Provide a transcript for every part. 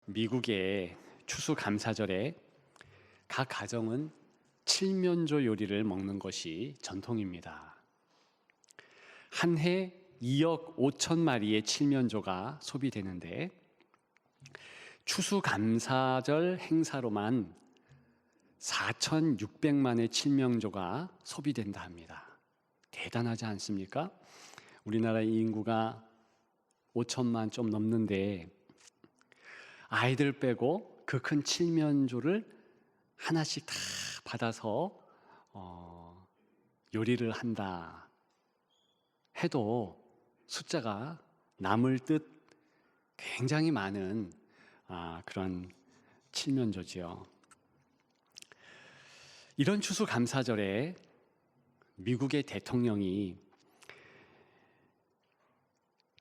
미국의 추수감사절에 각 가정은 칠면조 요리를 먹는 것이 전통입니다. 한 해 2억 5천 마리의 칠면조가 소비되는데 추수감사절 행사로만 4,600만의 칠면조가 소비된다 합니다. 대단하지 않습니까? 우리나라 인구가 5천만 좀 넘는데 아이들 빼고 그 큰 칠면조를 하나씩 다 받아서 요리를 한다 해도 숫자가 남을 듯 굉장히 많은 그런 칠면조지요. 이런 추수감사절에 미국의 대통령이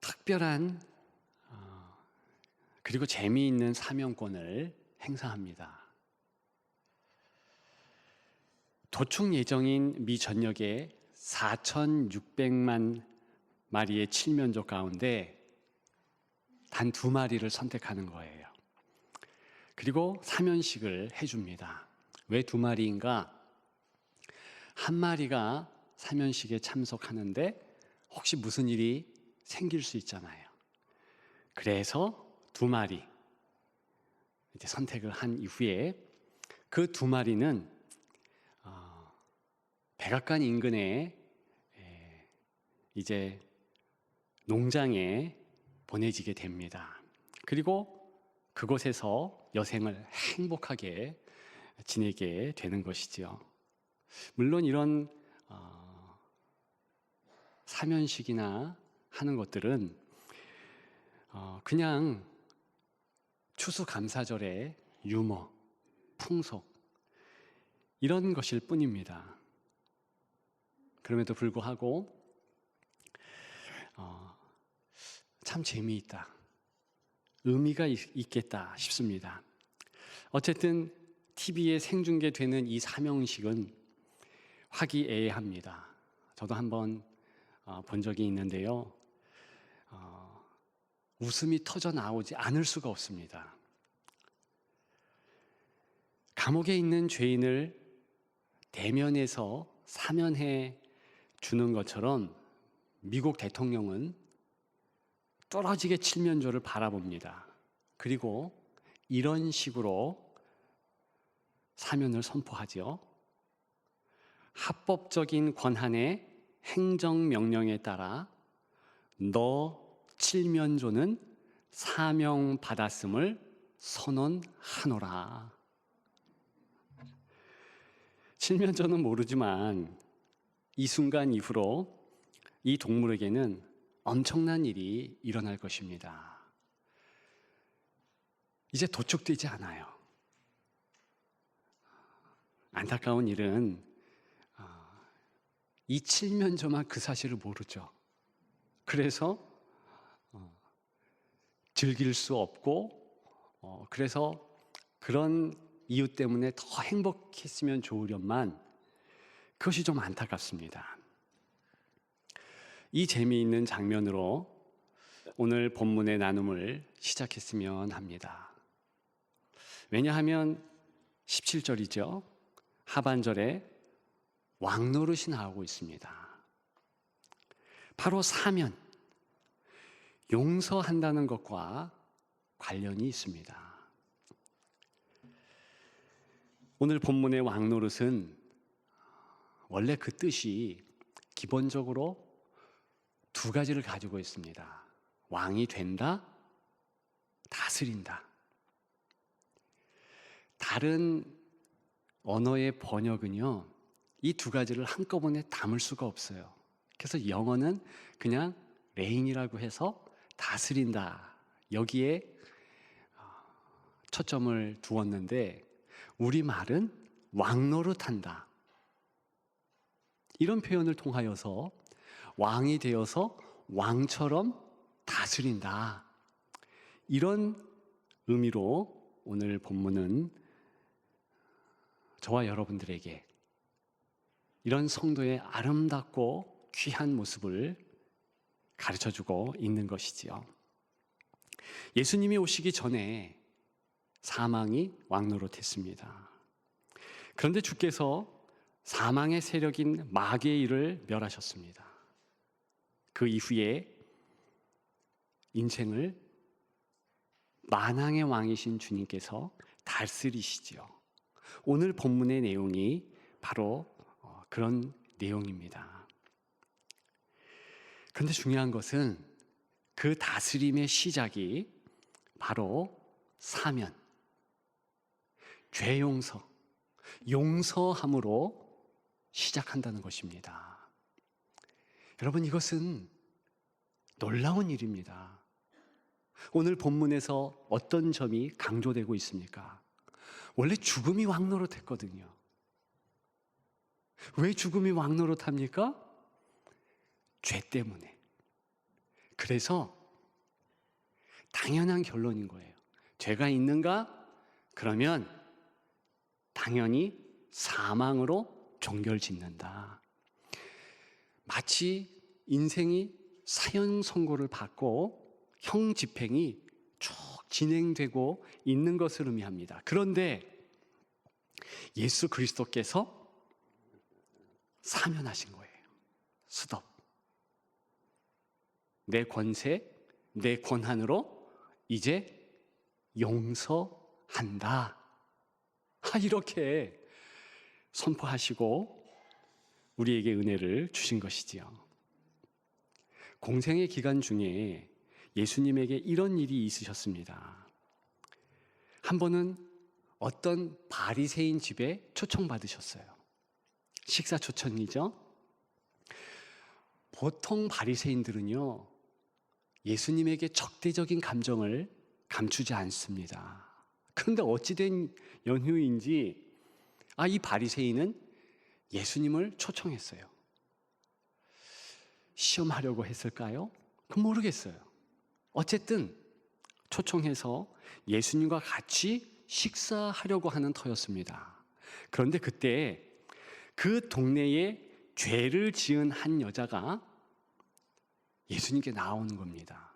특별한 그리고 재미있는 사명권을 행사합니다. 도축 예정인 미 전역에 4,600만 마리의 칠면조 가운데 단 2마리를 선택하는 거예요. 그리고 사면식을 해줍니다. 왜 2마리인가? 한 마리가 사면식에 참석하는데 혹시 무슨 일이 생길 수 있잖아요. 그래서 2마리 이제 선택을 한 이후에 그 2마리는 백악관 인근에 이제 농장에 보내지게 됩니다. 그리고 그곳에서 여생을 행복하게 지내게 되는 것이지요. 물론 이런 사면식이나 하는 것들은 그냥 추수감사절의 유머, 풍속 이런 것일 뿐입니다. 그럼에도 불구하고 참 재미있다, 의미가 있겠다 싶습니다. 어쨌든 TV에 생중계되는 이 사명식은 화기애애합니다. 저도 한번 본 적이 있는데요. 웃음이 터져 나오지 않을 수가 없습니다. 감옥에 있는 죄인을 대면해서 사면해 주는 것처럼 미국 대통령은 뚫어지게 칠면조를 바라봅니다. 그리고 이런 식으로 사면을 선포하죠. 합법적인 권한의 행정명령에 따라 너 칠면조는 사명받았음을 선언하노라. 칠면조는 모르지만 이 순간 이후로 이 동물에게는 엄청난 일이 일어날 것입니다. 이제 도축되지 않아요. 안타까운 일은 이 칠면조만 그 사실을 모르죠. 그래서 즐길 수 없고 그래서 그런 이유 때문에 더 행복했으면 좋으련만 그것이 좀 안타깝습니다. 이 재미있는 장면으로 오늘 본문의 나눔을 시작했으면 합니다. 왜냐하면 17절이죠. 하반절에 왕노릇이 나오고 있습니다. 바로 사면, 용서한다는 것과 관련이 있습니다. 오늘 본문의 왕노릇은 원래 그 뜻이 기본적으로 2가지를 가지고 있습니다. 왕이 된다, 다스린다. 다른 언어의 번역은요, 이 2가지를 한꺼번에 담을 수가 없어요. 그래서 영어는 그냥 레인이라고 해서 다스린다, 여기에 초점을 두었는데 우리말은 왕노릇한다, 이런 표현을 통하여서 왕이 되어서 왕처럼 다스린다, 이런 의미로 오늘 본문은 저와 여러분들에게 이런 성도의 아름답고 귀한 모습을 가르쳐주고 있는 것이지요. 예수님이 오시기 전에 사망이 왕노릇했습니다. 그런데 주께서 사망의 세력인 마귀의 일을 멸하셨습니다. 그 이후에 인생을 만왕의 왕이신 주님께서 다스리시지요. 오늘 본문의 내용이 바로 그런 내용입니다. 그런데 중요한 것은 그 다스림의 시작이 바로 사면, 죄 용서함으로 시작한다는 것입니다. 여러분, 이것은 놀라운 일입니다. 오늘 본문에서 어떤 점이 강조되고 있습니까? 원래 죽음이 왕노릇했거든요. 왜 죽음이 왕노릇합니까? 죄 때문에. 그래서 당연한 결론인 거예요. 죄가 있는가? 그러면 당연히 사망으로 종결짓는다. 마치 인생이 사형 선고를 받고 형 집행이 쭉 진행되고 있는 것을 의미합니다. 그런데 예수 그리스도께서 사면하신 거예요. 스톱. 내 권세, 내 권한으로 이제 용서한다. 이렇게 선포하시고 우리에게 은혜를 주신 것이지요. 공생의 기간 중에 예수님에게 이런 일이 있으셨습니다. 한 번은 어떤 바리새인 집에 초청받으셨어요. 식사 초청이죠. 보통 바리새인들은요, 예수님에게 적대적인 감정을 감추지 않습니다. 그런데 어찌된 연유인지 이 바리새인은 예수님을 초청했어요. 시험하려고 했을까요? 그건 모르겠어요. 어쨌든 초청해서 예수님과 같이 식사하려고 하는 터였습니다. 그런데 그때 그 동네에 죄를 지은 한 여자가 예수님께 나오는 겁니다.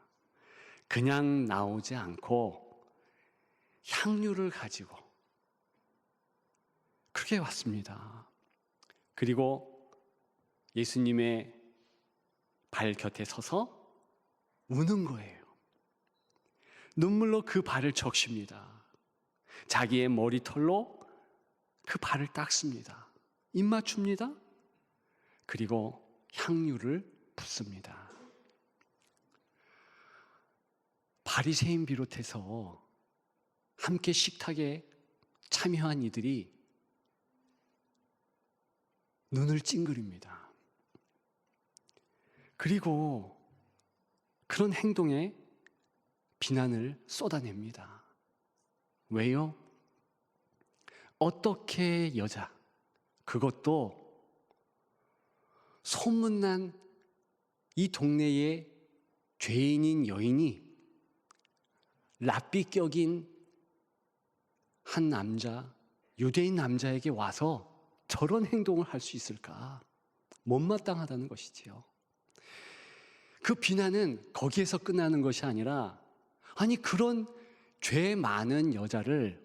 그냥 나오지 않고 향유를 가지고 그렇게 왔습니다. 그리고 예수님의 발 곁에 서서 우는 거예요. 눈물로 그 발을 적십니다. 자기의 머리털로 그 발을 닦습니다. 입 맞춥니다. 그리고 향유를 붓습니다. 바리새인 비롯해서 함께 식탁에 참여한 이들이 눈을 찡그립니다. 그리고 그런 행동에 비난을 쏟아냅니다. 왜요? 어떻게 여자, 그것도 소문난 이 동네의 죄인인 여인이 랍비격인 한 남자, 유대인 남자에게 와서 저런 행동을 할 수 있을까? 못마땅하다는 것이지요. 그 비난은 거기에서 끝나는 것이 아니라, 아니 그런 죄 많은 여자를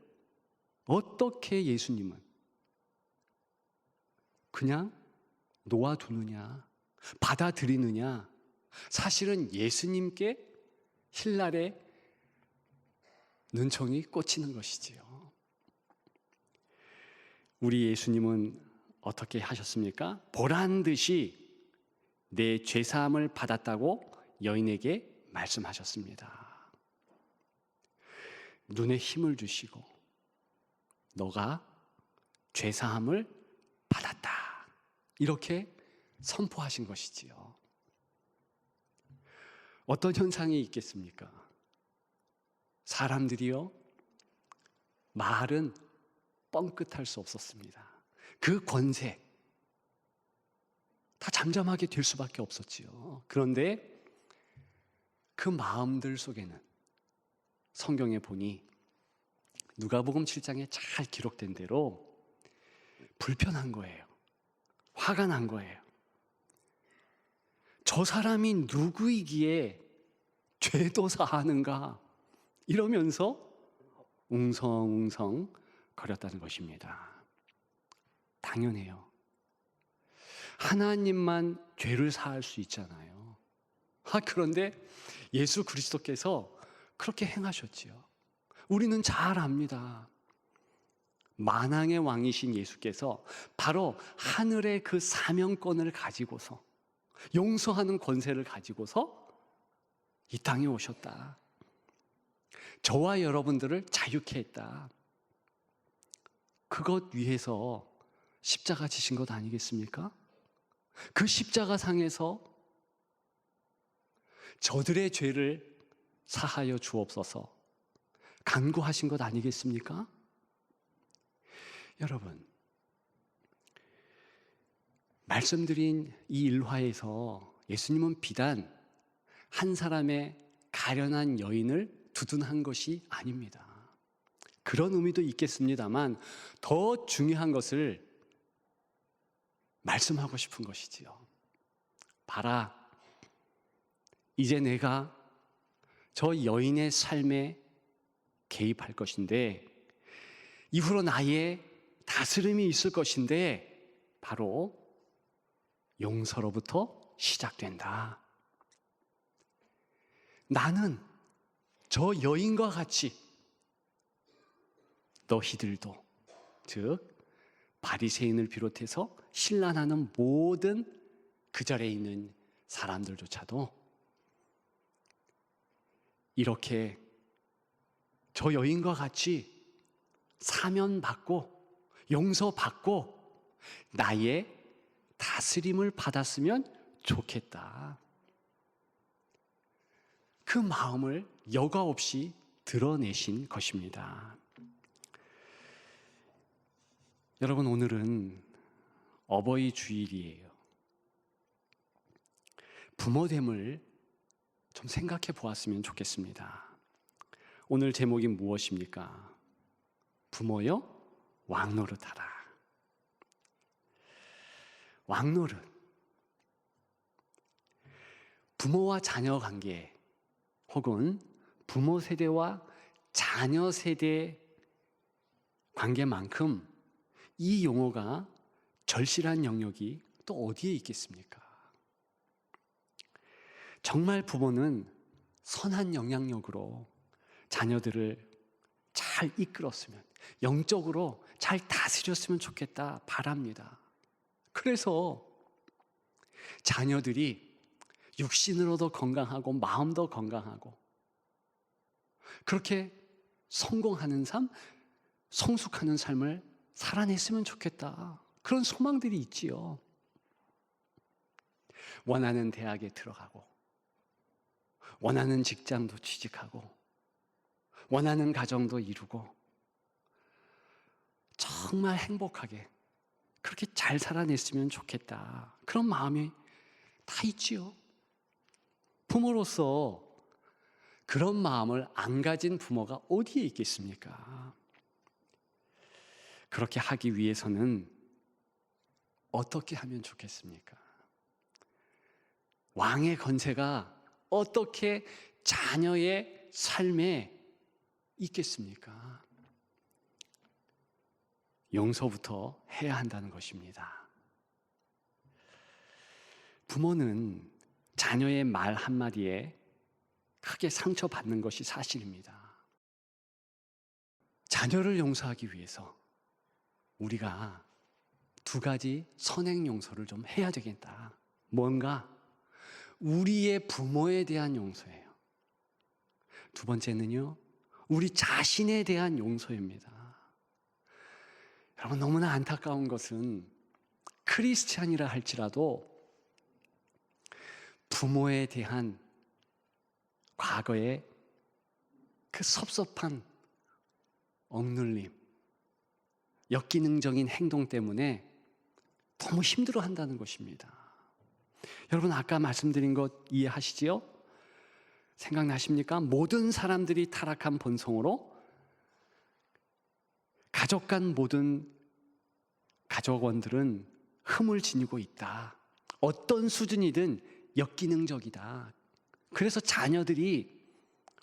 어떻게 예수님은 그냥 놓아두느냐, 받아들이느냐. 사실은 예수님께 힐날의 눈총이 꽂히는 것이지요. 우리 예수님은 어떻게 하셨습니까? 보란 듯이 내 죄사함을 받았다고 여인에게 말씀하셨습니다. 눈에 힘을 주시고 너가 죄사함을 받았다. 이렇게 선포하신 것이지요. 어떤 현상이 있겠습니까? 사람들이요, 말은 뻥끗할 수 없었습니다. 그 권세 다 잠잠하게 될 수밖에 없었지요. 그런데 그 마음들 속에는 성경에 보니 누가복음 7장에 잘 기록된 대로 불편한 거예요. 화가 난 거예요. 저 사람이 누구이기에 죄도 사하는가 이러면서 웅성웅성 거렸다는 것입니다. 당연해요. 하나님만 죄를 사할 수 있잖아요. 그런데 예수 그리스도께서 그렇게 행하셨지요. 우리는 잘 압니다. 만왕의 왕이신 예수께서 바로 하늘의 그 사명권을 가지고서, 용서하는 권세를 가지고서 이 땅에 오셨다. 저와 여러분들을 자유케 했다. 그것 위해서 십자가 지신 것 아니겠습니까? 그 십자가 상에서 저들의 죄를 사하여 주옵소서 간구하신 것 아니겠습니까? 여러분, 말씀드린 이 일화에서 예수님은 비단 한 사람의 가련한 여인을 두둔한 것이 아닙니다. 그런 의미도 있겠습니다만 더 중요한 것을 말씀하고 싶은 것이지요. 봐라, 이제 내가 저 여인의 삶에 개입할 것인데, 이후로 나의 다스림이 있을 것인데, 바로 용서로부터 시작된다. 나는 저 여인과 같이 너희들도, 즉 바리새인을 비롯해서 신란하는 모든 그 자리에 있는 사람들조차도 이렇게 저 여인과 같이 사면받고 용서받고 나의 다스림을 받았으면 좋겠다. 그 마음을 여과 없이 드러내신 것입니다. 여러분, 오늘은 어버이 주일이에요. 부모됨을 좀 생각해 보았으면 좋겠습니다. 오늘 제목이 무엇입니까? 부모여 왕노릇하라. 왕노릇. 부모와 자녀 관계 혹은 부모 세대와 자녀 세대 관계만큼 이 용어가 절실한 영역이 또 어디에 있겠습니까? 정말 부모는 선한 영향력으로 자녀들을 잘 이끌었으면, 영적으로 잘 다스렸으면 좋겠다 바랍니다. 그래서 자녀들이 육신으로도 건강하고 마음도 건강하고 그렇게 성공하는 삶, 성숙하는 삶을 살아냈으면 좋겠다. 그런 소망들이 있지요. 원하는 대학에 들어가고 원하는 직장도 취직하고 원하는 가정도 이루고 정말 행복하게 그렇게 잘 살아냈으면 좋겠다. 그런 마음이 다 있지요. 부모로서 그런 마음을 안 가진 부모가 어디에 있겠습니까? 그렇게 하기 위해서는 어떻게 하면 좋겠습니까? 왕의 권세가 어떻게 자녀의 삶에 있겠습니까? 용서부터 해야 한다는 것입니다. 부모는 자녀의 말 한마디에 크게 상처받는 것이 사실입니다. 자녀를 용서하기 위해서 우리가 두 가지 선행 용서를 좀 해야 되겠다. 뭔가 우리의 부모에 대한 용서예요. 두 번째는요, 우리 자신에 대한 용서입니다. 여러분, 너무나 안타까운 것은 크리스찬이라 할지라도 부모에 대한 과거의 그 섭섭한 억눌림, 역기능적인 행동 때문에 너무 힘들어한다는 것입니다. 여러분, 아까 말씀드린 것 이해하시지요? 생각나십니까? 모든 사람들이 타락한 본성으로 가족 간 모든 가족원들은 흠을 지니고 있다. 어떤 수준이든 역기능적이다. 그래서 자녀들이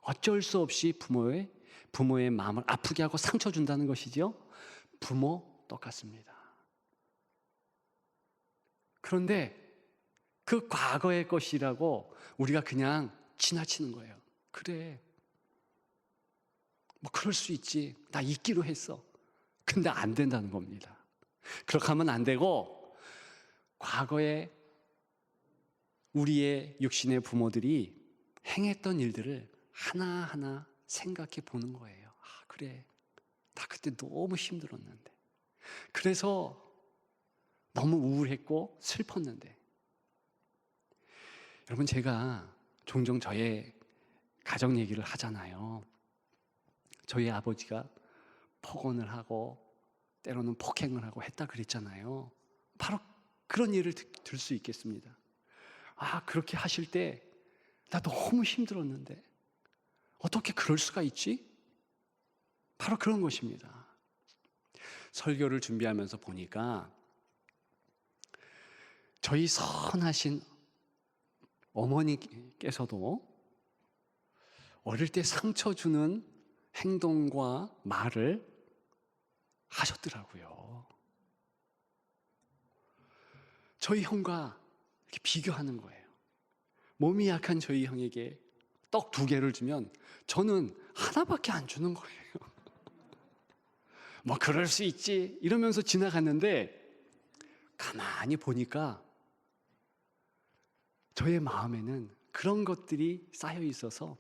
어쩔 수 없이 부모의 부모의 마음을 아프게 하고 상처 준다는 것이죠. 부모 똑같습니다. 그런데 그 과거의 것이라고 우리가 그냥 지나치는 거예요. 그래, 뭐 그럴 수 있지. 나 잊기로 했어. 근데 안 된다는 겁니다. 그렇게 하면 안 되고, 과거에 우리의 육신의 부모들이 행했던 일들을 하나하나 생각해 보는 거예요. 아, 그래, 나 그때 너무 힘들었는데, 그래서 너무 우울했고 슬펐는데. 여러분, 제가 종종 저의 가정 얘기를 하잖아요. 저희 아버지가 폭언을 하고 때로는 폭행을 하고 했다 그랬잖아요. 바로 그런 예를 들 수 있겠습니다. 아, 그렇게 하실 때 나 너무 힘들었는데 어떻게 그럴 수가 있지? 바로 그런 것입니다. 설교를 준비하면서 보니까 저희 선하신 어머니께서도 어릴 때 상처 주는 행동과 말을 하셨더라고요. 저희 형과 이렇게 비교하는 거예요. 몸이 약한 저희 형에게 떡 2개를 주면 저는 하나밖에 안 주는 거예요. 뭐 그럴 수 있지 이러면서 지나갔는데, 가만히 보니까 저의 마음에는 그런 것들이 쌓여 있어서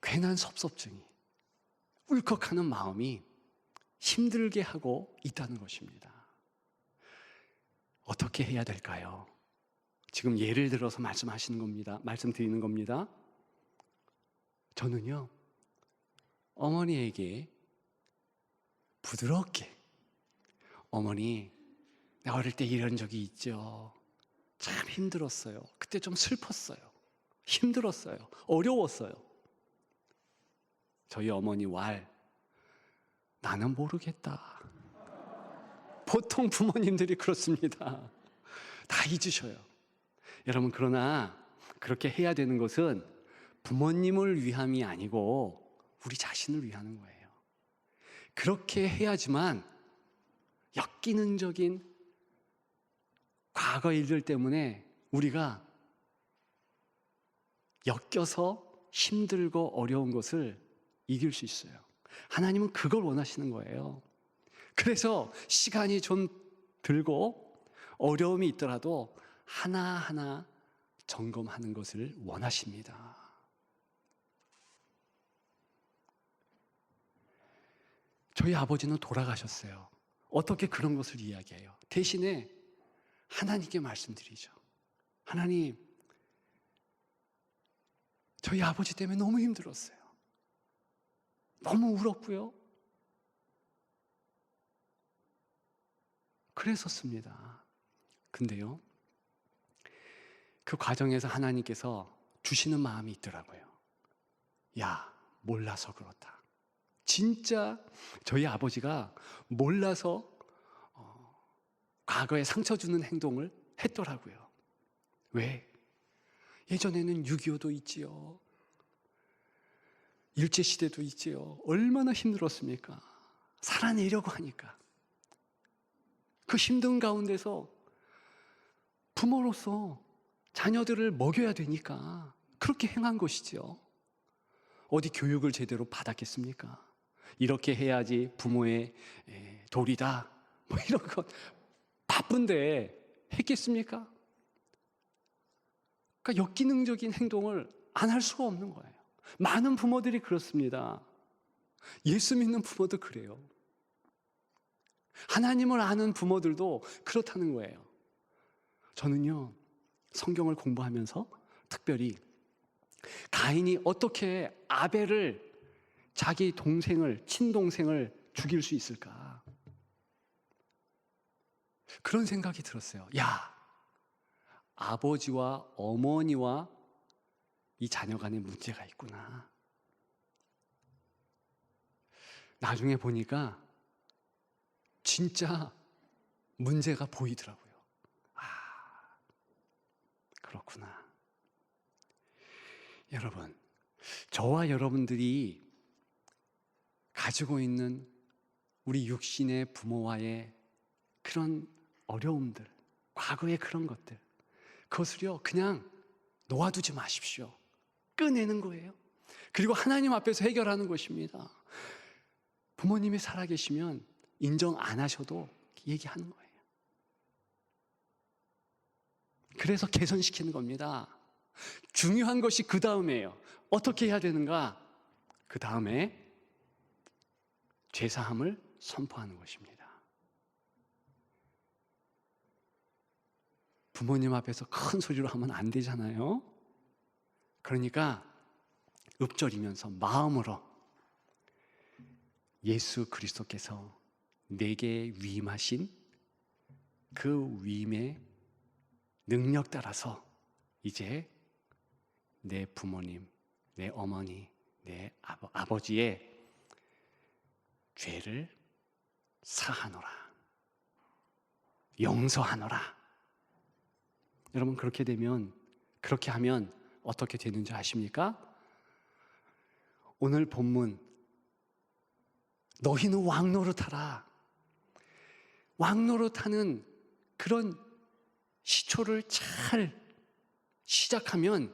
괜한 섭섭증이, 울컥하는 마음이 힘들게 하고 있다는 것입니다. 어떻게 해야 될까요? 지금 예를 들어서 말씀드리는 겁니다. 저는요, 어머니에게 부드럽게, 어머니, 나 어릴 때 이런 적이 있죠. 참 힘들었어요. 그때 좀 슬펐어요. 힘들었어요. 어려웠어요. 저희 어머니 나는 모르겠다. 보통 부모님들이 그렇습니다. 다 잊으셔요. 여러분, 그러나 그렇게 해야 되는 것은 부모님을 위함이 아니고 우리 자신을 위하는 거예요. 그렇게 해야지만 역기능적인 과거 일들 때문에 우리가 엮여서 힘들고 어려운 것을 이길 수 있어요. 하나님은 그걸 원하시는 거예요. 그래서 시간이 좀 들고 어려움이 있더라도 하나하나 점검하는 것을 원하십니다. 저희 아버지는 돌아가셨어요. 어떻게 그런 것을 이야기해요? 대신에 하나님께 말씀드리죠. 하나님, 저희 아버지 때문에 너무 힘들었어요. 너무 울었고요. 그랬었습니다. 근데요, 그 과정에서 하나님께서 주시는 마음이 있더라고요. 야, 몰라서 그렇다. 진짜 저희 아버지가 몰라서 과거에 상처 주는 행동을 했더라고요. 왜? 예전에는 6.25도 있지요. 일제시대도 있지요. 얼마나 힘들었습니까? 살아내려고 하니까. 그 힘든 가운데서 부모로서 자녀들을 먹여야 되니까 그렇게 행한 것이죠. 어디 교육을 제대로 받았겠습니까? 이렇게 해야지 부모의 도리다, 뭐 이런 것 바쁜데 했겠습니까? 그러니까 역기능적인 행동을 안 할 수가 없는 거예요. 많은 부모들이 그렇습니다. 예수 믿는 부모도 그래요. 하나님을 아는 부모들도 그렇다는 거예요. 저는요, 성경을 공부하면서 특별히 가인이 어떻게 아벨을, 자기 친동생을 죽일 수 있을까? 그런 생각이 들었어요. 야, 아버지와 어머니와 이 자녀 간에 문제가 있구나. 나중에 보니까 진짜 문제가 보이더라고요. 아, 그렇구나. 여러분, 저와 여러분들이 가지고 있는 우리 육신의 부모와의 그런 어려움들, 과거의 그런 것들, 그것을요 그냥 놓아두지 마십시오. 꺼내는 거예요. 그리고 하나님 앞에서 해결하는 것입니다. 부모님이 살아계시면 인정 안 하셔도 얘기하는 거예요. 그래서 개선시키는 겁니다. 중요한 것이 그 다음이에요. 어떻게 해야 되는가? 그 다음에 죄사함을 선포하는 것입니다. 부모님 앞에서 큰 소리로 하면 안 되잖아요. 그러니까 읊조리면서 마음으로 예수 그리스도께서 내게 위임하신 그 위임의 능력 따라서 이제 내 부모님, 내 어머니, 내 아버지의 죄를 사하노라, 용서하노라. 여러분, 그렇게 하면 어떻게 되는지 아십니까? 오늘 본문 너희는 왕노릇하라. 왕노릇하는 그런 시초를 잘 시작하면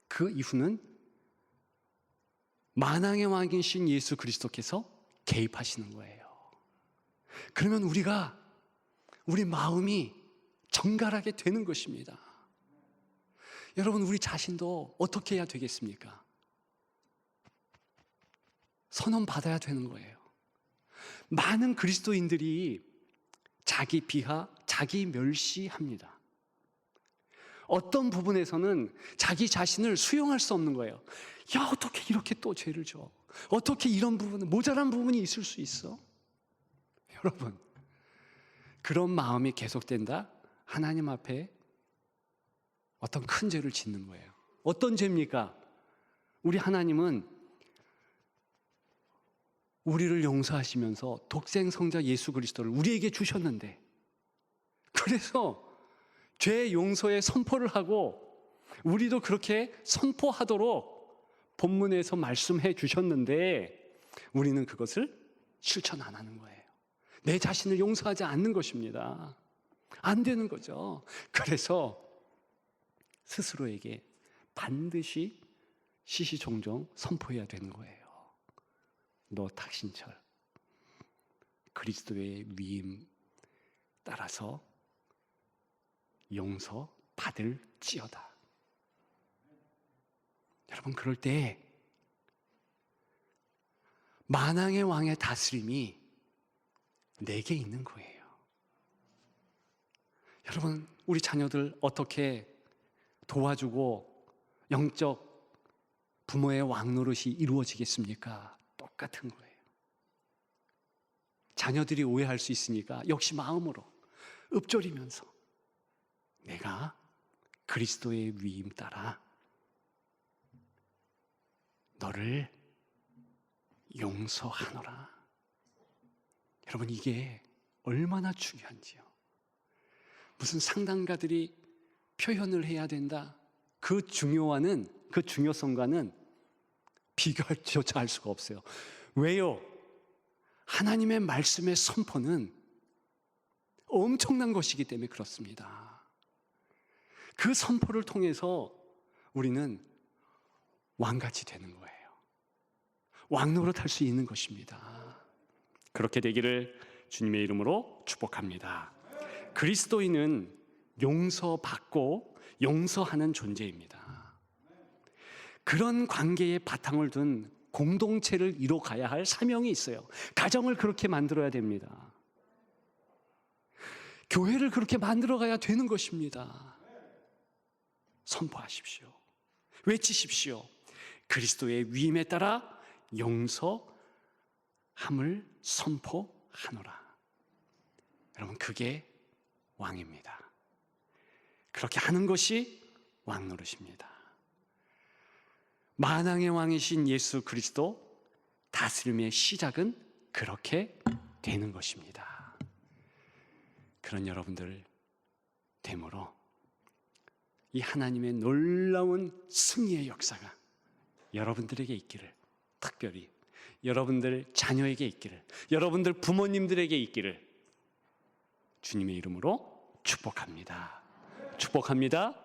그 이후는 만왕의 왕이신 예수 그리스도께서 개입하시는 거예요. 그러면 우리 마음이 정갈하게 되는 것입니다. 여러분, 우리 자신도 어떻게 해야 되겠습니까? 선언 받아야 되는 거예요. 많은 그리스도인들이 자기 비하, 자기 멸시합니다. 어떤 부분에서는 자기 자신을 수용할 수 없는 거예요. 야, 어떻게 이렇게 또 죄를 져? 어떻게 이런 부분은, 모자란 부분이 있을 수 있어? 여러분, 그런 마음이 계속된다? 하나님 앞에 어떤 큰 죄를 짓는 거예요. 어떤 죄입니까? 우리 하나님은 우리를 용서하시면서 독생 성자 예수 그리스도를 우리에게 주셨는데, 그래서 죄 용서의 선포를 하고 우리도 그렇게 선포하도록 본문에서 말씀해 주셨는데 우리는 그것을 실천 안 하는 거예요. 내 자신을 용서하지 않는 것입니다. 안 되는 거죠. 그래서 스스로에게 반드시 시시종종 선포해야 되는 거예요. 너 탁신철, 그리스도의 위임 따라서 용서 받을지어다. 여러분, 그럴 때 만왕의 왕의 다스림이 내게 있는 거예요. 여러분, 우리 자녀들 어떻게 도와주고 영적 부모의 왕노릇이 이루어지겠습니까? 똑같은 거예요. 자녀들이 오해할 수 있으니까 역시 마음으로 읊조리면서 내가 그리스도의 위임 따라 너를 용서하노라. 여러분, 이게 얼마나 중요한지요. 무슨 상담가들이 표현을 해야 된다, 그 중요성과는 비교조차 할 수가 없어요. 왜요? 하나님의 말씀의 선포는 엄청난 것이기 때문에 그렇습니다. 그 선포를 통해서 우리는 왕같이 되는 거예요. 왕노릇 할 수 있는 것입니다. 그렇게 되기를 주님의 이름으로 축복합니다. 그리스도인은 용서받고 용서하는 존재입니다. 그런 관계에 바탕을 둔 공동체를 이뤄가야 할 사명이 있어요. 가정을 그렇게 만들어야 됩니다. 교회를 그렇게 만들어가야 되는 것입니다. 선포하십시오. 외치십시오. 그리스도의 위임에 따라 용서함을 선포하노라. 여러분, 그게 왕입니다. 그렇게 하는 것이 왕노릇입니다. 만왕의 왕이신 예수 그리스도 다스림의 시작은 그렇게 되는 것입니다. 그런 여러분들 되므로 이 하나님의 놀라운 승리의 역사가 여러분들에게 있기를, 특별히 여러분들 자녀에게 있기를, 여러분들 부모님들에게 있기를 주님의 이름으로 축복합니다. 축복합니다.